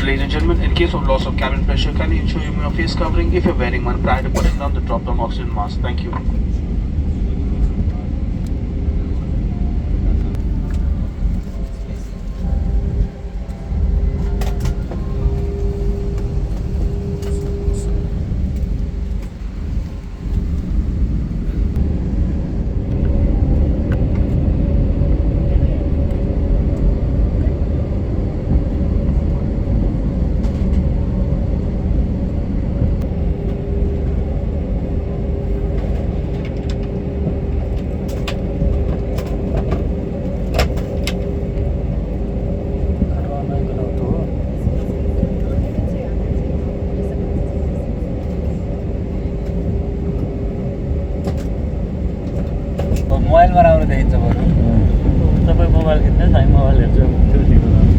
ladies and gentlemen, in case of loss of cabin pressure, can you ensure you have your face covering if you're wearing one prior to putting down the drop-down oxygen mask? Thank you. मोबाइलमा राम्रो देखिन्छ बरु तपाईँ mobile किन्नुहोस् हामी mobile हेर्छौँ त्यो ठिक हो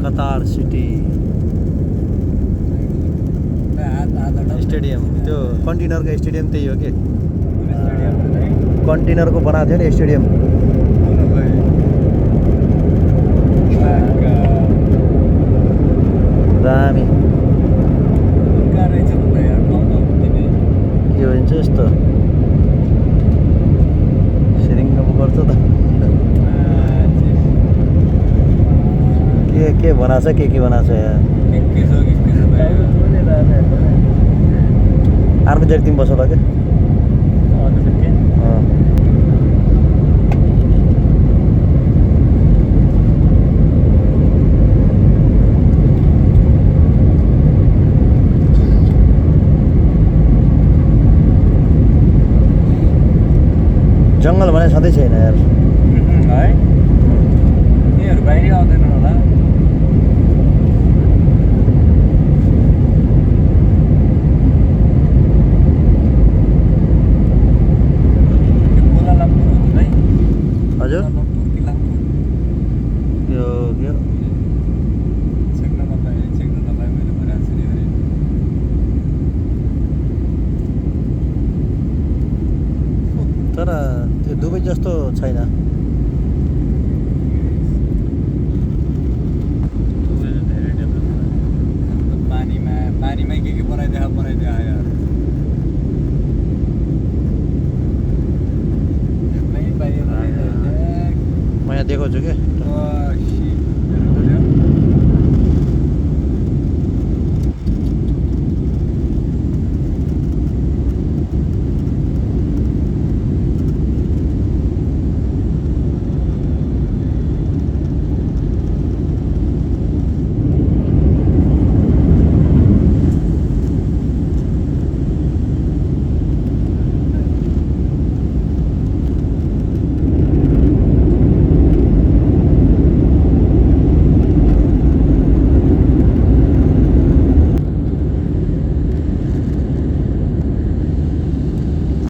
कतार सिटी स्टेडियम त्यो कन्टेनरको स्टेडियम त्यही हो कि कन्टेनरको बनाएको थियो नि स्टेडियम दामी के भन्छ यस्तो सिरिङ्गमा गर्छ त के बनाएको छ के बनाएको छ यहाँ अर्को जति तिमी बस होला क्या जङ्गल भने सधैँ छैन यार है यिनीहरू बाहिरी आउँदैन होला हजुर यो तर त्यो दुबई जस्तो छैन पानीमा के बनाइदियो